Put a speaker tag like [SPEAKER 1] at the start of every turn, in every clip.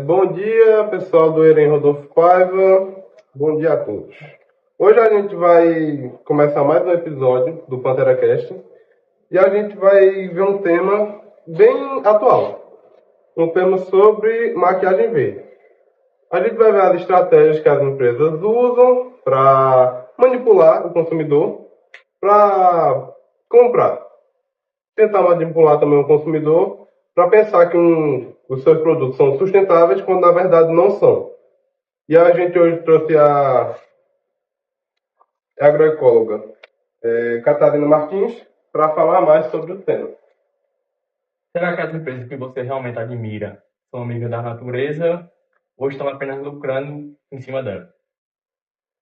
[SPEAKER 1] Bom dia, pessoal do Erem Rodolfo Paiva. Bom dia a todos. Hoje a gente vai começar mais um episódio do PanteraCast e a gente vai ver um tema bem atual. Um tema sobre maquiagem verde. A gente vai ver as estratégias que as empresas usam para manipular o consumidor para comprar. Tentar manipular também o consumidor para pensar que os seus produtos são sustentáveis quando na verdade não são. E a gente hoje trouxe a agroecóloga Catarina Martins para falar mais sobre o tema.
[SPEAKER 2] Será que as empresas que você realmente admira são amigas da natureza ou estão apenas lucrando em cima dela?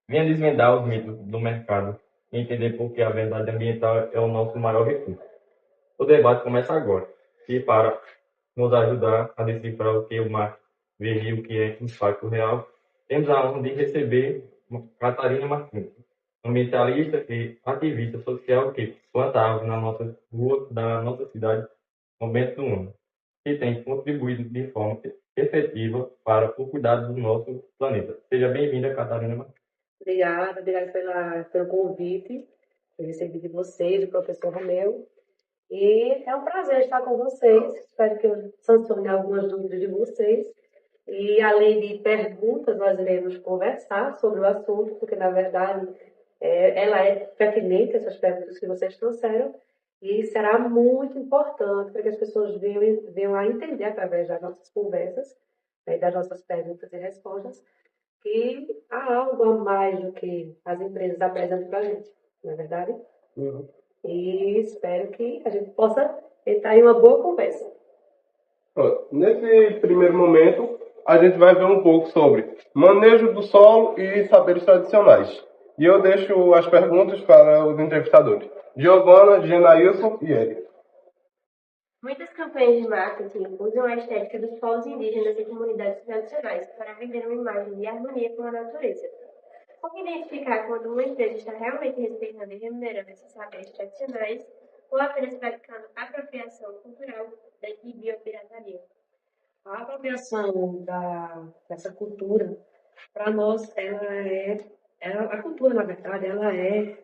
[SPEAKER 2] Venha desvendar os mitos do mercado e entender por que a verdade ambiental é o nosso maior recurso. O debate começa agora. E para nos ajudar a decifrar o que o mar vê e o que é impacto real, temos a honra de receber Catarina Martins, ambientalista e ativista social que planta árvores na nossa rua da nossa cidade, Momento do Ano, que tem contribuído de forma efetiva para o cuidado do nosso planeta. Seja bem-vinda, Catarina Martins.
[SPEAKER 3] Obrigada pelo convite que eu recebi de vocês, do professor Romeu. E é um prazer estar com vocês. Espero que eu sancione algumas dúvidas de vocês. E além de perguntas, nós iremos conversar sobre o assunto, porque na verdade ela é pertinente, essas perguntas que vocês trouxeram, e será muito importante para que as pessoas venham a entender através das nossas conversas, das nossas perguntas e respostas, que há algo a mais do que as empresas apresentam para a gente, não é verdade?
[SPEAKER 1] Uhum.
[SPEAKER 3] E espero que a gente possa entrar em uma boa conversa.
[SPEAKER 1] Nesse primeiro momento, a gente vai ver um pouco sobre manejo do solo e saberes tradicionais. E eu deixo as perguntas para os entrevistadores. Giovana, Genailson e Eric.
[SPEAKER 4] Muitas campanhas de marketing usam a estética dos povos indígenas e comunidades tradicionais para vender uma imagem de harmonia com a natureza. Como identificar quando uma empresa está realmente respeitando e remunerando esses saberes tradicionais ou apenas praticando apropriação cultural e biopirataria?
[SPEAKER 3] A apropriação dessa cultura, para nós, a cultura, na verdade, ela é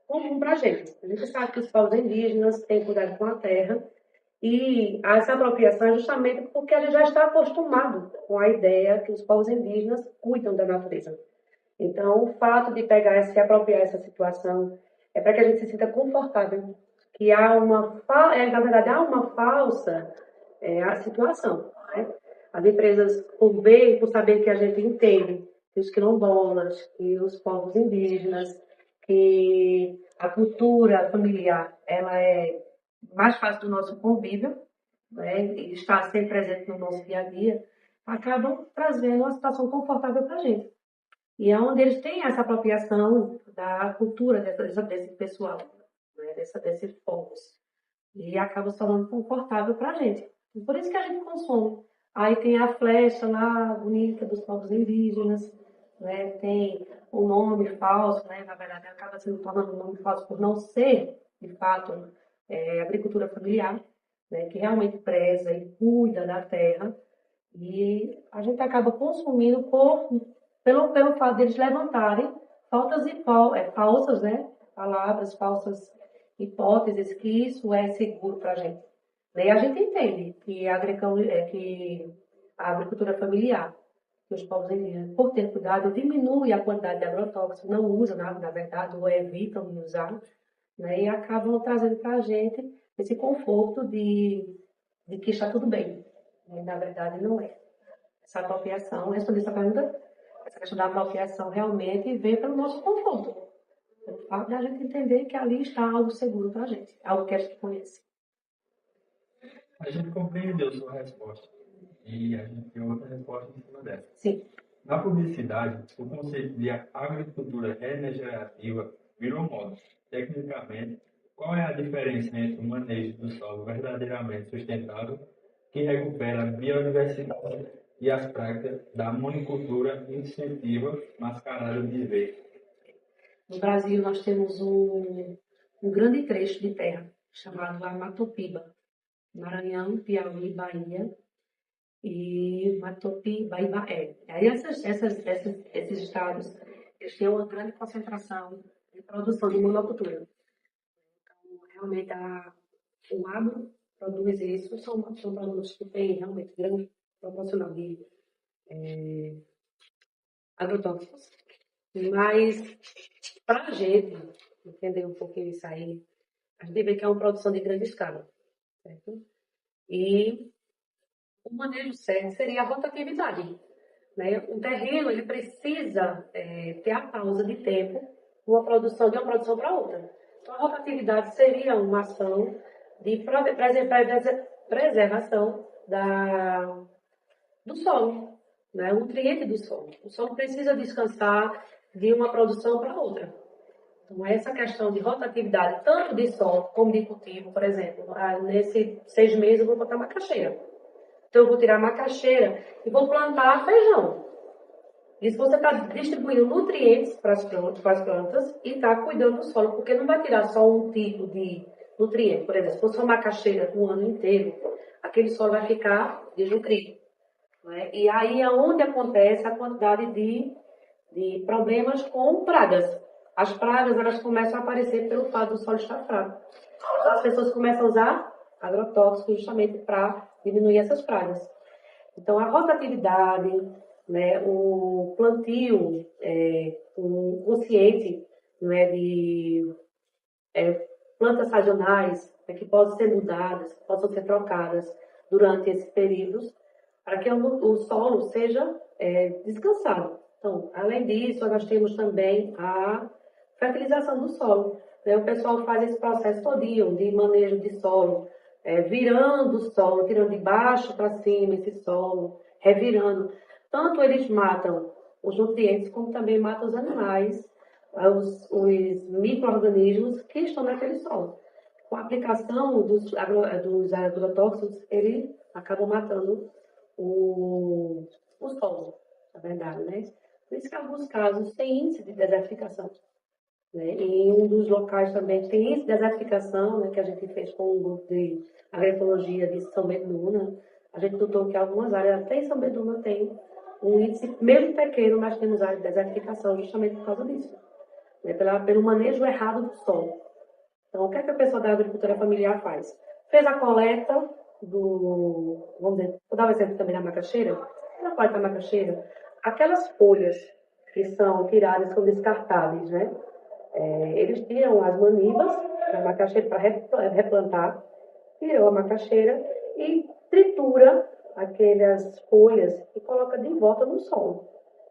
[SPEAKER 3] comum para a gente. A gente sabe que os povos indígenas têm cuidado com a terra e essa apropriação é justamente porque a gente já está acostumado com a ideia que os povos indígenas cuidam da natureza. Então, o fato de pegar e se apropriar dessa situação é para que a gente se sinta confortável, que na verdade, há uma falsa a situação. Né? As empresas, por saber que a gente entende que os quilombolas, que os povos indígenas, que a cultura familiar ela é mais fácil do nosso convívio, né? E está sempre presente no nosso dia a dia, acabam trazendo uma situação confortável para a gente. E é onde eles têm essa apropriação da cultura desse pessoal, né? Desses povos. E acaba se tornando confortável para a gente. E por isso que a gente consome. Aí tem a flecha lá, bonita, dos povos indígenas, né? Tem o nome falso, né? Na verdade, acaba se tornando um nome falso por não ser, de fato, agricultura familiar, né? Que realmente preza e cuida da terra. E a gente acaba consumindo pelo fato deles levantarem falsas, né? Palavras, falsas hipóteses que isso é seguro para a gente. Daí a gente entende que que a agricultura familiar, que os povos indígenas, por ter cuidado, diminui a quantidade de agrotóxicos, não usam, na verdade, ou evitam de usar, né? E acabam trazendo para a gente esse conforto de que está tudo bem. E, na verdade, não é. Essa apropriação, responder essa pergunta, essa questão da apropriação realmente vem pelo nosso conforto. Pelo fato de a gente entender que ali está algo seguro para a gente, algo que a gente conhece.
[SPEAKER 2] A gente compreendeu sua resposta e a gente tem outra resposta em cima dessa.
[SPEAKER 3] Sim.
[SPEAKER 2] Na publicidade, o conceito de agricultura regenerativa virou moda. Tecnicamente, qual é a diferença entre o manejo do solo verdadeiramente sustentável, que recupera a biodiversidade, e as práticas da monocultura incentiva mascarada de verde?
[SPEAKER 3] No Brasil, nós temos um grande trecho de terra chamado Amatopiba, Maranhão, Piauí, Bahia. e Matopi, Baibaé. Aí esses estados, eles têm uma grande concentração de produção de monocultura. Então, realmente, o agro produz isso, são produtos que têm realmente grande proporcional de agrotóxicos. Mas, para a gente entender um pouquinho isso aí, a gente vê que é uma produção de grande escala, certo? E o manejo certo seria a rotatividade, né? Um terreno ele precisa ter a pausa de tempo de uma produção para outra. Então, a rotatividade seria uma ação de preservação do solo, né? O nutriente do solo. O solo precisa descansar de uma produção para outra. Então, essa questão de rotatividade, tanto de solo como de cultivo, por exemplo, nesses 6 meses eu vou botar macaxeira. Então, eu vou tirar a macaxeira e vou plantar feijão. Isso você está distribuindo nutrientes para as plantas e está cuidando do solo, porque não vai tirar só um tipo de nutriente. Por exemplo, se fosse uma macaxeira o ano inteiro, aquele solo vai ficar desnutrido. Né? E aí é onde acontece a quantidade de problemas com pragas. As pragas elas começam a aparecer pelo fato do solo estar fraco. As pessoas começam a usar agrotóxicos justamente para diminuir essas pragas. Então, a rotatividade, né, o plantio consciente, né, de plantas sazonais, né, que possam ser mudadas, que possam ser trocadas durante esses períodos, para que o solo seja descansado. Então, além disso, nós temos também a fertilização do solo. Né? O pessoal faz esse processo todinho de manejo de solo, virando o solo, tirando de baixo para cima esse solo, revirando. Tanto eles matam os nutrientes, como também matam os animais, os micro-organismos que estão naquele solo. Com a aplicação dos agrotóxicos, ele acaba matando o solo, na verdade, né? Por isso que em alguns casos tem índice de desertificação. Né? E em um dos locais também tem índice de desertificação, né, que a gente fez com um grupo de agroecologia de São Beduna. A gente notou que algumas áreas, até em São Beduna, tem um índice, mesmo pequeno, mas temos áreas de desertificação justamente por causa disso. Né? Pelo manejo errado do solo. Então, o que é que a pessoa da agricultura familiar faz? Fez a coleta vamos dizer, vou dar um exemplo também da macaxeira. Fez a coleta da macaxeira. Aquelas folhas que são tiradas, são descartáveis, né? Eles tiram as manivas da macaxeira para replantar, tirou a macaxeira e tritura aquelas folhas e coloca de volta no solo.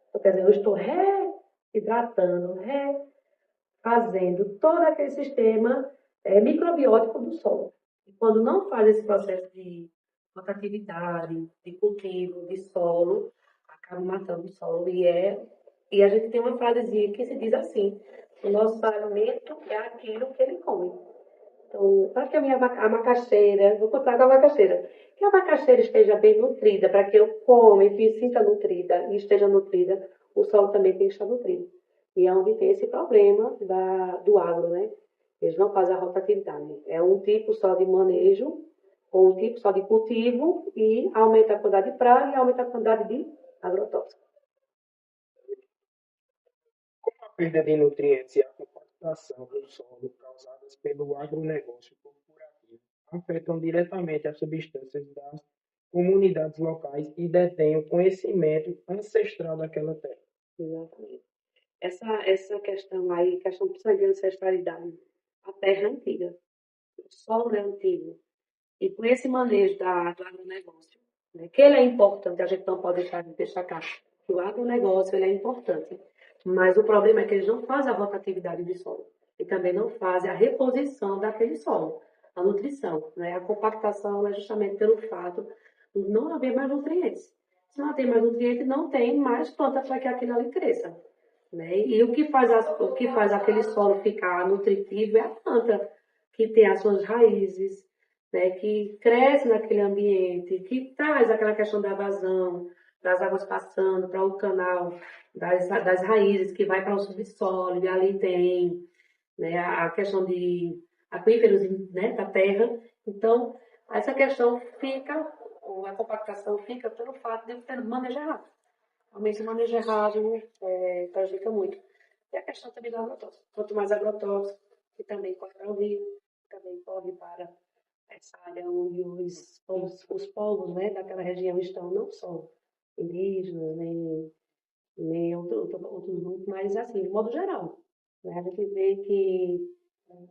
[SPEAKER 3] Então, quer dizer, eu estou reidratando, fazendo todo aquele sistema microbiótico do solo. E quando não faz esse processo de rotatividade, de cultivo, de solo, acaba matando o solo. E a gente tem uma frasezinha que se diz assim: o nosso alimento é aquilo que ele come. Então, para que a macaxeira, vou contar com a macaxeira, que a macaxeira esteja bem nutrida, para que eu coma e me sinta nutrida e esteja nutrida, o solo também tem que estar nutrido. E é onde tem esse problema do agro, né? Eles não fazem a rotatividade. É um tipo só de manejo, ou um tipo só de cultivo, e aumenta a quantidade de praga e aumenta a quantidade de agrotóxicos.
[SPEAKER 5] Como a perda de nutrientes e a compactação do solo causadas pelo agronegócio corporativo afetam diretamente as substâncias das comunidades locais e detêm o conhecimento ancestral daquela terra.
[SPEAKER 3] Exatamente. Essa questão aí, questão de ancestralidade, a terra é antiga, o solo é antigo. E com esse manejo do agronegócio, né, que ele é importante, a gente não pode deixar de destacar que o agronegócio ele é importante, mas o problema é que eles não fazem a rotatividade do solo e também não fazem a reposição daquele solo, a nutrição. Né? A compactação é justamente pelo fato de não haver mais nutrientes. Se não tem mais nutrientes, não tem mais planta para que aquilo ali cresça. Né? E o que faz aquele solo ficar nutritivo é a planta, que tem as suas raízes, né? Que cresce naquele ambiente, que traz aquela questão da vazão, das águas passando para o canal, das raízes que vai para o subsolo, e ali tem, né, a questão de aquíferos, né, da terra. Então, essa questão fica a compactação fica pelo fato de ter manejo errado. Realmente o manejo errado prejudica muito. E a questão também do agrotóxico. Quanto mais agrotóxico, que também corre para o rio, também corre para essa área onde os povos, né, daquela região estão, não só indígenas, nem outros grupos, mas assim, de modo geral. Né? A gente vê que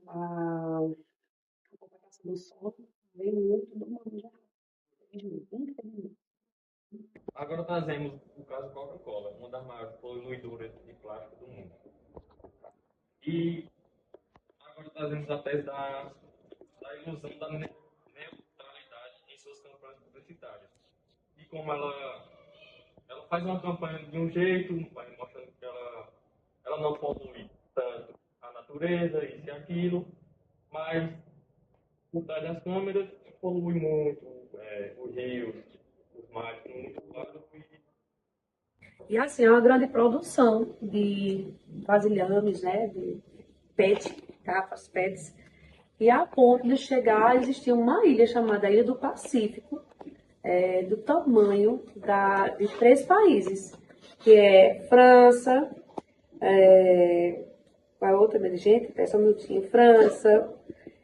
[SPEAKER 3] a compactação do solo vem muito do modo geral. Infelizmente.
[SPEAKER 2] Agora trazemos o caso Coca-Cola, uma das maiores poluidoras de plástico do mundo. E agora trazemos a tese da ilusão da neutralidade em suas campanhas publicitárias. E como ela faz uma campanha de um jeito, vai mostrando que ela não polui tanto a natureza, isso e aquilo, mas por trás das câmeras polui muito os rios, os mares, com muito plástico.
[SPEAKER 3] E assim, é uma grande produção de vasilhames, né, de PET, garrafas PETs, e a ponto de chegar a existir uma ilha chamada Ilha do Pacífico, do tamanho de 3 países, que é França, qual é a outra, minha gente? Só um minutinho. França,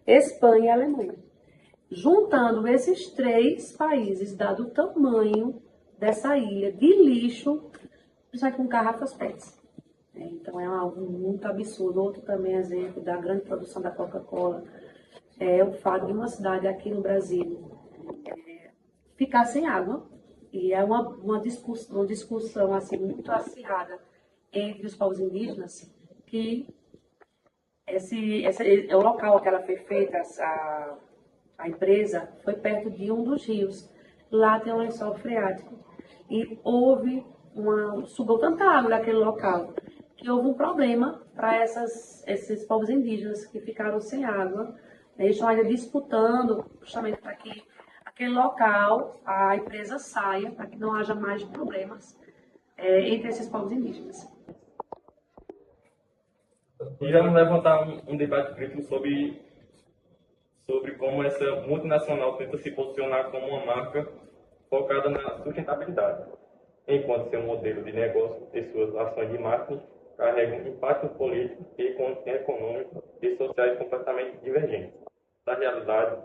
[SPEAKER 3] Espanha e Alemanha. Juntando esses 3 países, dado o tamanho dessa ilha de lixo, sai com garrafas PETs. Então é algo muito absurdo. Outro também exemplo da grande produção da Coca-Cola é o fato de uma cidade aqui no Brasil ficar sem água. E é uma discussão assim, muito acirrada entre os povos indígenas que o local que ela foi feita, a empresa, foi perto de um dos rios. Lá tem um lençol freático. E sugou tanta água daquele local que houve um problema para esses povos indígenas que ficaram sem água. Eles estão ainda disputando justamente para que aquele local, a empresa saia, para que não haja mais problemas entre esses povos indígenas.
[SPEAKER 2] E vamos levantar um debate crítico sobre como essa multinacional tenta se posicionar como uma marca focada na sustentabilidade, enquanto seu modelo de negócio e suas ações de marketing carregam impactos políticos e econômicos e sociais completamente divergentes da realidade.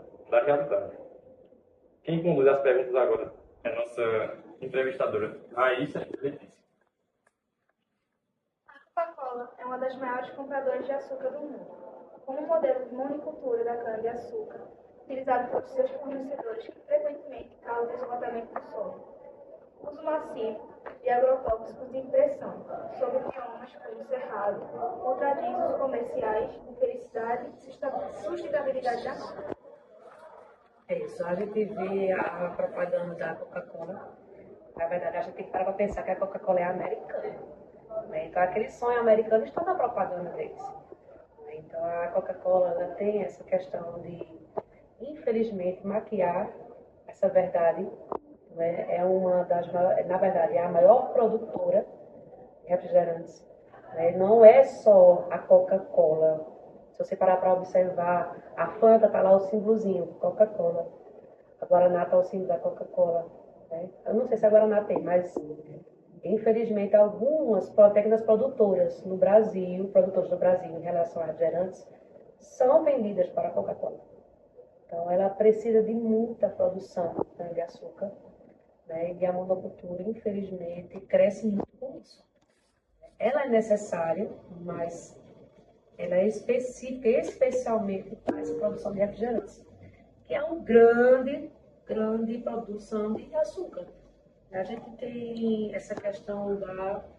[SPEAKER 2] Quem conduz as perguntas agora é a nossa entrevistadora, Raíssa Letícia.
[SPEAKER 6] A Coca-Cola é uma das maiores compradoras de açúcar do mundo. Como modelo de monocultura da cana-de-açúcar, utilizado por seus fornecedores que frequentemente causam esgotamento do solo. Uso massivo de agrotóxicos de impressão sobre biomas como cerrado contradiz os comerciais de felicidade e sustentabilidade da marca.
[SPEAKER 3] É isso, a gente vê a propaganda da Coca-Cola. Na verdade, a gente tem que parar para pensar que a Coca-Cola é americana. Né? Então, aquele sonho americano está na propaganda deles. Então, a Coca-Cola ela tem essa questão de, infelizmente, maquiar essa verdade. Né? Na verdade, é a maior produtora de refrigerantes. Né? Não é só a Coca-Cola. Se você parar para observar, a Fanta está lá o símbolozinho, Coca-Cola. A Guaraná está o símbolo da Coca-Cola. Né? Eu não sei se a Guaraná tem, mas infelizmente algumas pequenas produtoras no Brasil, produtores do Brasil em relação a refrigerantes, são vendidas para a Coca-Cola. Então ela precisa de muita produção de açúcar, né? E a monocultura, infelizmente, cresce muito com isso. Ela é necessária, mas ela é específica especialmente para essa produção de refrigerantes, que é uma grande produção de açúcar. A gente tem essa questão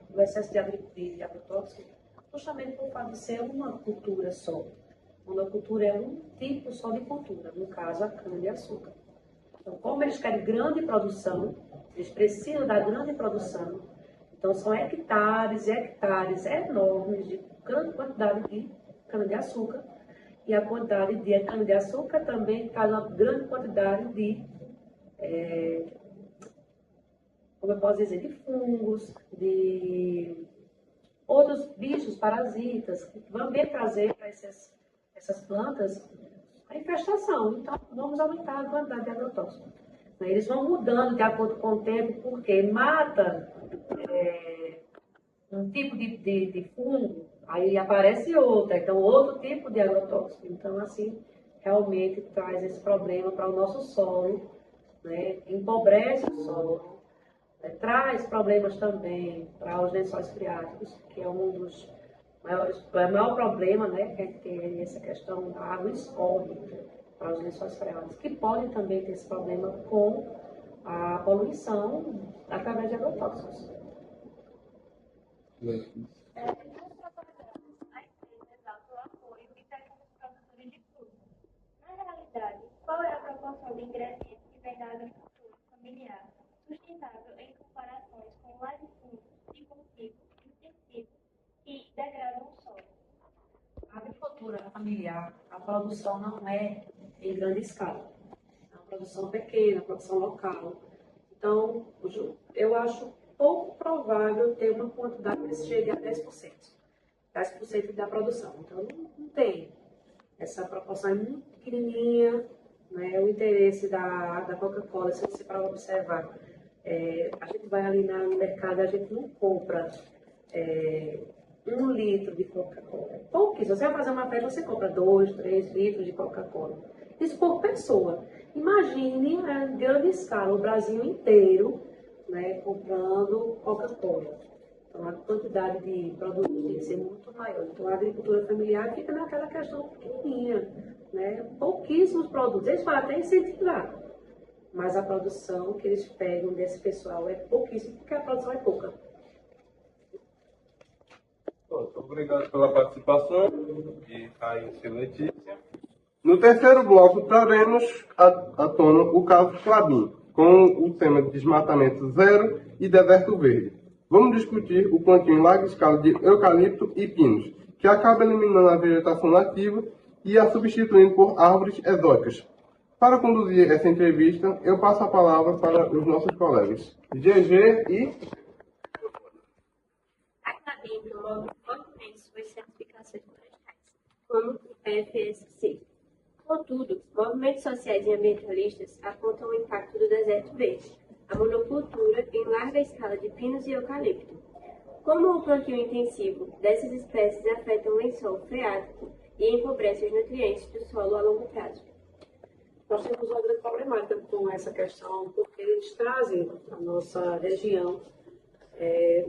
[SPEAKER 3] do excesso de agrotóxico justamente por fato de ser uma cultura só. Monocultura é um tipo só de cultura, no caso a cana-de-açúcar. Então, como eles querem grande produção, eles precisam da grande produção, então são hectares e hectares enormes de grande quantidade de cana-de-açúcar, e a quantidade de cana-de-açúcar também faz uma grande quantidade de, como eu posso dizer, de fungos, de outros bichos, parasitas, que vão bem trazer para essas plantas a infestação. Então, vamos aumentar a quantidade de agrotóxicos. né? Eles vão mudando de acordo com o tempo, porque mata um tipo de fungo, aí aparece outro, então outro tipo de agrotóxico. Então, assim, realmente traz esse problema para o nosso solo, né? Empobrece o solo, né? Traz problemas também para os lençóis freáticos, que é um dos maiores, o maior problema, né? Que a gente tem essa questão da água escorre para os lençóis freáticos, que podem também ter esse problema com a poluição através de agrotóxicos.
[SPEAKER 6] Nos protocolos, a empresa exalta o apoio e técnicos produtores de frutas. Na realidade, qual é a proporção de ingredientes que vem da agricultura familiar sustentável em comparações com latifúndios de cultivo intensivos que degradam o solo?
[SPEAKER 3] A agricultura familiar, a produção não é em grande escala. É uma produção pequena, produção local. Então, eu acho pouco provável ter uma quantidade que chegue a 10%. 10% da produção. Então, não tem. Essa proporção é muito pequenininha, né? O interesse da Coca-Cola, se você para observar, a gente vai ali no mercado, a gente não compra 1 litro de Coca-Cola. Pouquíssimo. Você vai fazer uma festa, você compra 2, 3 litros de Coca-Cola. Isso por pessoa. Imagine em grande escala, o Brasil inteiro, né, comprando Coca-Cola. Então, a quantidade de produtos tem que ser muito maior. Então, a agricultura familiar fica naquela questão pequenininha, né? Pouquíssimos produtos. Eles podem até incentivar, mas a produção que eles pegam desse pessoal é pouquíssima, porque a produção é pouca.
[SPEAKER 1] Obrigado pela participação de Raíssa e Letícia. No terceiro bloco, traremos à tona o caso Klabin, com o tema de desmatamento zero e deserto verde. Vamos discutir o plantio em larga escala de eucalipto e pinos, que acaba eliminando a vegetação nativa e a substituindo por árvores exóticas. Para conduzir essa entrevista, eu passo a palavra para os nossos colegas GG e...
[SPEAKER 4] A Klabin promove fortemente suas certificações florestais, como o FSC. Contudo, movimentos sociais e ambientalistas apontam o impacto do deserto verde, a monocultura em larga escala de pinos e eucalipto. Como o plantio intensivo dessas espécies afeta o lençol freático e empobrece os nutrientes do solo a longo prazo.
[SPEAKER 3] Nós temos uma grande problemática com essa questão, porque eles trazem para a nossa região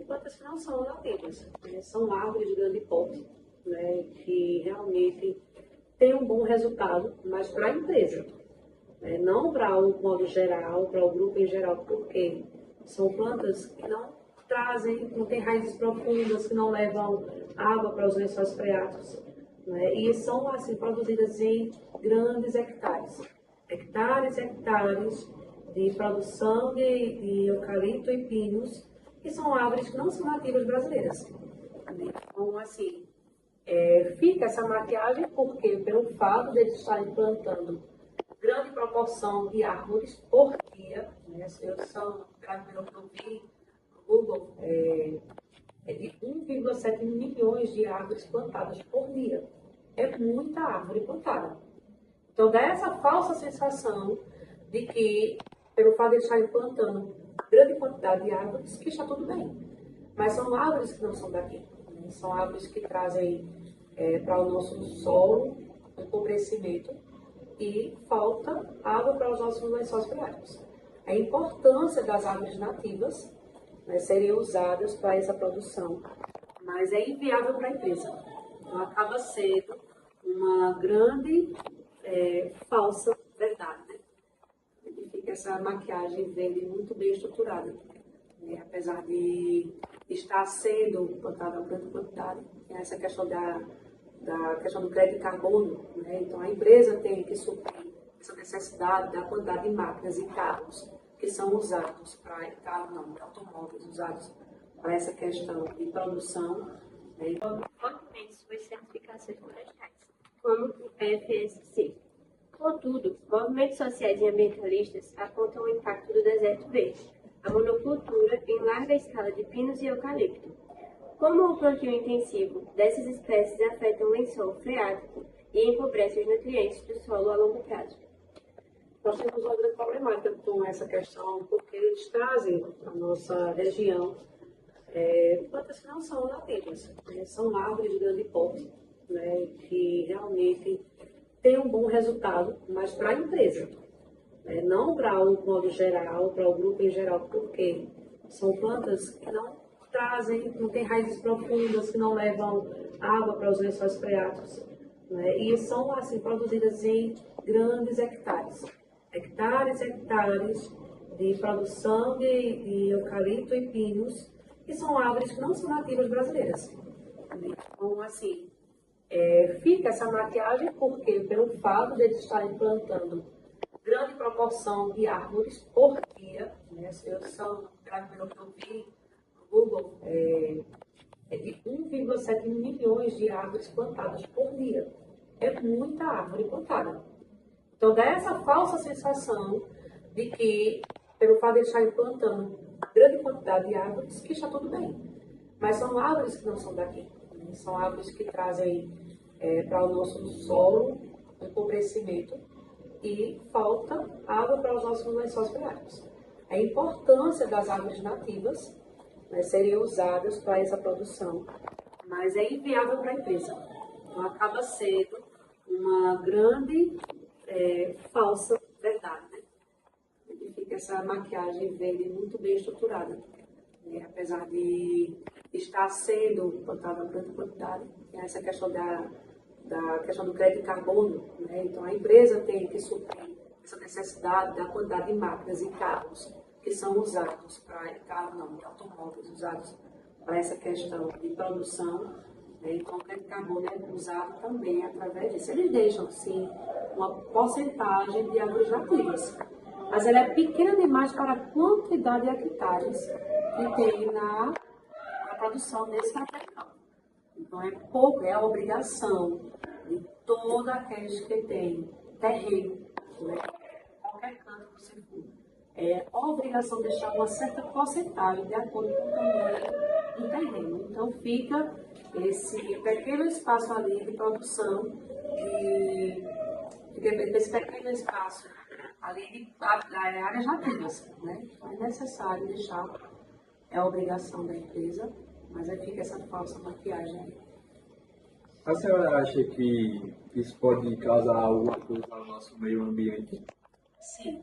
[SPEAKER 3] plantas que não são nativas, né? São árvores de grande porte, né? Que realmente têm um bom resultado, mas para a empresa, né? Não para o modo geral, para o grupo em geral, porque são plantas que não trazem, não têm raízes profundas, que não levam água para os lençóis freáticos, né? E são assim produzidas em grandes hectares. Hectares e hectares de produção de eucalipto e pinos, que são árvores que não são nativas brasileiras. Então, assim, fica essa maquiagem porque, pelo fato de eles estarem plantando grande proporção de árvores por dia, né? Pelo que eu vi no Google, de 1,7 milhões de árvores plantadas por dia. É muita árvore plantada. Então, dá essa falsa sensação de que, pelo fato de eles estarem plantando grande quantidade de árvores, que está tudo bem. Mas são árvores que não são daqui, né? São árvores que trazem para o nosso solo empobrecimento e falta água para os nossos lençóis freáticos. A importância das árvores nativas, né, serem usadas para essa produção, mas é inviável para a empresa. Então, acaba sendo uma grande falsa verdade, né? Fica essa maquiagem verde muito bem estruturada, né? Apesar de estar sendo plantada uma grande quantidade, tem essa questão da questão do crédito de carbono, né? Então a empresa tem que suprir essa necessidade da quantidade de máquinas e carros que são usados para automóveis usados para essa questão de produção, né?
[SPEAKER 4] Fortemente suas certificações florestais, como o FSC. Contudo, movimentos sociais e ambientalistas apontam o impacto do deserto verde, a monocultura em larga escala de pinos e eucalipto. Como o plantio intensivo dessas espécies afeta o lençol freático e empobrece os nutrientes do solo a longo prazo.
[SPEAKER 3] nós temos uma grande problemática com essa questão, porque eles trazem para a nossa região plantas que não são nativas, né? São árvores de grande porte, né? Que realmente têm um bom resultado, mas para a empresa, né? Não para o modo geral, para o grupo em geral, porque são plantas que não trazem, não têm raízes profundas, que não levam água para os lençóis freáticos, né? E são assim produzidas em grandes hectares, hectares, hectares de produção de eucalipto e pinos, que são árvores que não são nativas brasileiras. Então, assim, fica essa maquiagem porque, pelo fato de eles estarem plantando grande proporção de árvores por dia, né? Pelo que eu vi no Google, de 1,7 milhões de árvores plantadas por dia. É muita árvore plantada. Então, dá essa falsa sensação de que, pelo fato de eles estarem plantando grande quantidade de árvores, que está tudo bem. Mas são árvores que não são daqui, né? São árvores que trazem para o nosso solo um empobrecimento e falta água para os nossos lençóis freáticos. A importância das árvores nativas, né, serem usadas para essa produção, mas é inviável para a empresa. Então, acaba sendo uma grande falsa verdade, né? E fica essa maquiagem verde muito bem estruturada, né? Apesar de estar sendo plantada em grande quantidade, tem essa questão da questão do crédito de carbono, né? Então, a empresa tem que suprir essa necessidade da quantidade de máquinas e carros que são usados de automóveis usados para essa questão de produção, né? Então, o crédito de carbono é usado também através disso. Eles deixam, sim, uma porcentagem de árvores nativas, mas ela é pequena demais para a quantidade de hectares que tem na produção desse material. Então, é pouco, é a obrigação de todos aqueles que têm terreno, né? Qualquer canto que você for, é a obrigação de deixar uma certa porcentagem de acordo com o tamanho do terreno. Então, fica esse pequeno espaço ali de produção, esse pequeno espaço ali de áreas nativas, né? Então, é necessário deixar, é a obrigação da empresa, mas aí fica essa falsa maquiagem aí.
[SPEAKER 7] A senhora acha que isso pode causar alguma coisa no nosso meio ambiente?
[SPEAKER 3] Sim.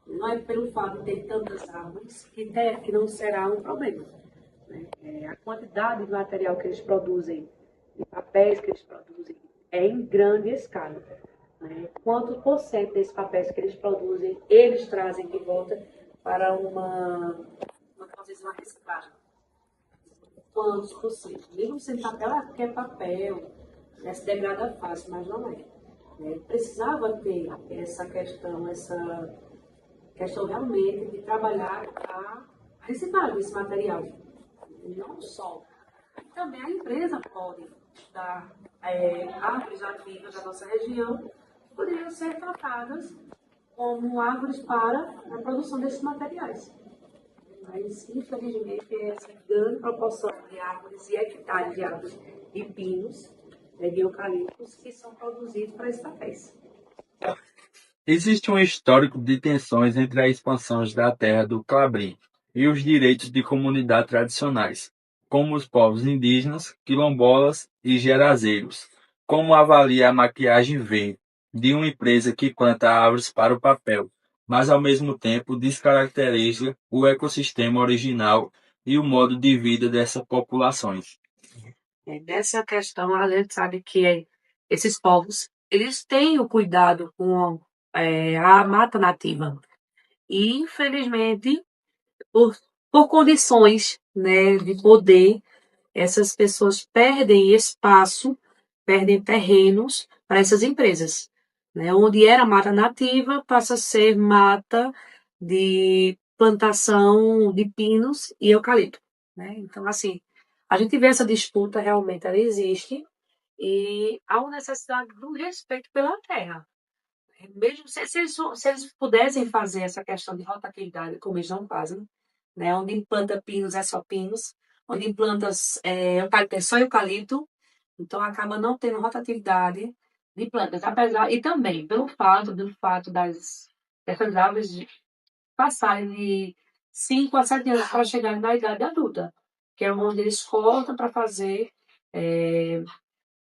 [SPEAKER 3] Não é pelo fato de ter tantas árvores que não será um problema, né? A quantidade de material que eles produzem, de papéis que eles produzem, é em grande escala, né? Quanto por cento desses papéis que eles produzem, eles trazem de volta para uma reciclagem? Quantos por cento? Mesmo sendo papel, porque é papel, né? Se degrada fácil, mas não é. Precisava ter essa questão realmente de trabalhar a reciclagem desse material, não só. E também a empresa pode dar árvores nativas da nossa região que poderiam ser tratadas como árvores para a produção desses materiais. Mas, infelizmente, essa grande proporção de árvores e hectares de árvores e pinos, de eucaliptos, que são produzidos para esses papéis.
[SPEAKER 7] Existe um histórico de tensões entre as expansões da terra do Clabrim e os direitos de comunidades tradicionais, como os povos indígenas, quilombolas e gerazeiros. Como avalia a maquiagem verde de uma empresa que planta árvores para o papel, mas ao mesmo tempo descaracteriza o ecossistema original e o modo de vida dessas populações?
[SPEAKER 3] Nessa questão, a gente sabe que esses povos, eles têm o cuidado com a mata nativa. E, infelizmente, por condições, né, de poder, essas pessoas perdem espaço, perdem terrenos para essas empresas, né? Onde era mata nativa, passa a ser mata de plantação de pinos e eucalipto, né? Então, assim, a gente vê essa disputa, realmente ela existe, e há uma necessidade do respeito pela terra. Mesmo se eles pudessem fazer essa questão de rotatividade, como eles não fazem, né? Onde implanta pinos é só pinos, onde implantas eucalipto é só eucalipto, então acaba não tendo rotatividade de plantas, apesar e também pelo fato dessas aves passarem de 5 a 7 anos para chegarem na idade adulta, que é onde eles cortam para fazer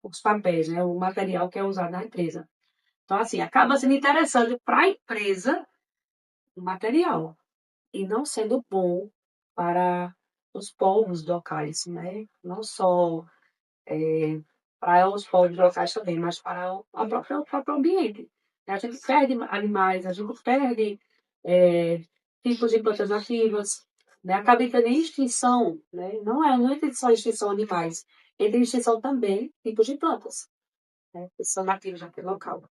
[SPEAKER 3] os papéis, né, o material que é usado na empresa. Então, assim, acaba sendo interessante para a empresa o material e não sendo bom para os povos locais, né? Não só para os povos locais também, mas para o próprio ambiente. A gente perde animais, a gente perde é, tipos de plantas nativas, né? Acaba entrando em extinção, né? Não é só extinção de animais, entra em extinção também tipos de plantas, né? Que são nativos daquele local.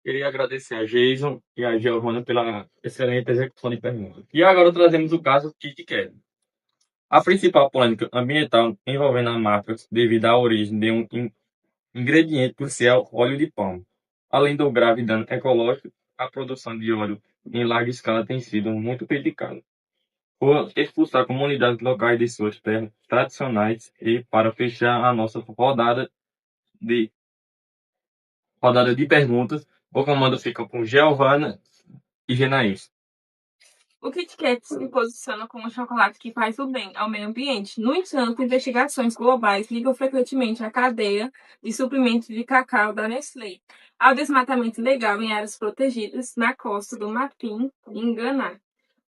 [SPEAKER 2] Queria agradecer a Jason e a Giovana pela excelente execução de perguntas. E agora trazemos o caso Kit Kat. A principal polêmica ambiental envolvendo a marca devido à origem de um ingrediente crucial, óleo de palma. Além do grave dano ecológico, a produção de óleo em larga escala tem sido muito criticada por expulsar comunidades locais de suas terras tradicionais. E para fechar a nossa de rodada de perguntas, o comando fica com Giovana e Genaís.
[SPEAKER 8] O Kit Kat se posiciona como um chocolate que faz o bem ao meio ambiente. No entanto, investigações globais ligam frequentemente à cadeia de suprimento de cacau da Nestlé ao desmatamento ilegal em áreas protegidas na costa do Marfim, em Ghana.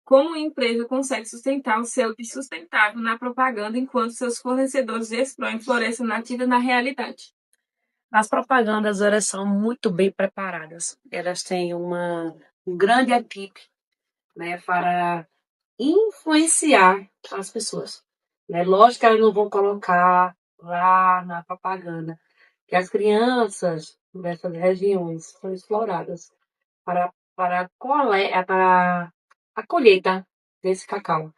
[SPEAKER 8] Como a empresa consegue sustentar o seu sustentável na propaganda enquanto seus fornecedores exploram florestas nativas na realidade?
[SPEAKER 3] As propagandas, elas são muito bem preparadas. Elas têm uma grande equipe, né, para influenciar as pessoas. Né? Lógico que elas não vão colocar lá na propaganda que as crianças dessas regiões são exploradas para a colheita desse cacau.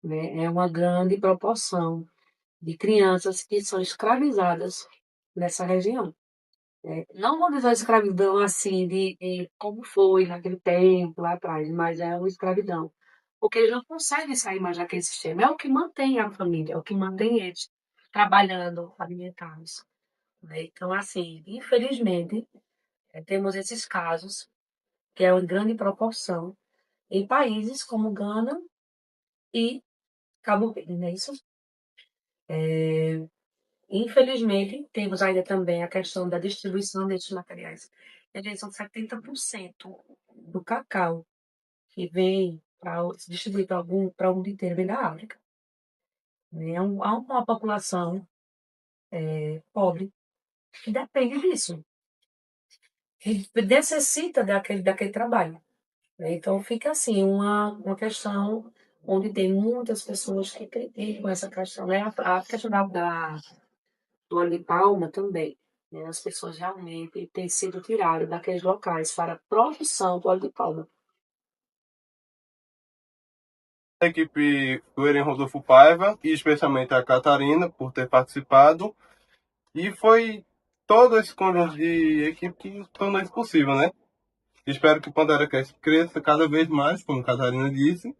[SPEAKER 3] Né? É uma grande proporção de crianças que são escravizadas nessa região. Não vou dizer escravidão assim, de como foi naquele tempo lá atrás, mas é uma escravidão. Porque eles não conseguem sair mais daquele sistema. É o que mantém a família, é o que mantém eles trabalhando, alimentados. Né? Então, assim, infelizmente, temos esses casos, que é uma grande proporção, em países como Gana e Cabo Verde, não é isso? Infelizmente, temos ainda também a questão da distribuição desses materiais. Eles são 70% do cacau que vem para se distribuir para o mundo inteiro, vem da África. Né? Há uma população pobre que depende disso, que necessita daquele trabalho. Né? Então, fica assim, uma questão onde tem muitas pessoas que criticam essa questão. Né? A questão do óleo de palma também. Né? As pessoas realmente têm sido tiradas daqueles locais para a produção do óleo de palma.
[SPEAKER 1] A equipe do Eren Rodolfo Paiva e especialmente a Catarina por ter participado. E foi todo esse conjunto de equipe que tornou isso possível, né? Espero que o PanteraCast cresça cada vez mais, como a Catarina disse.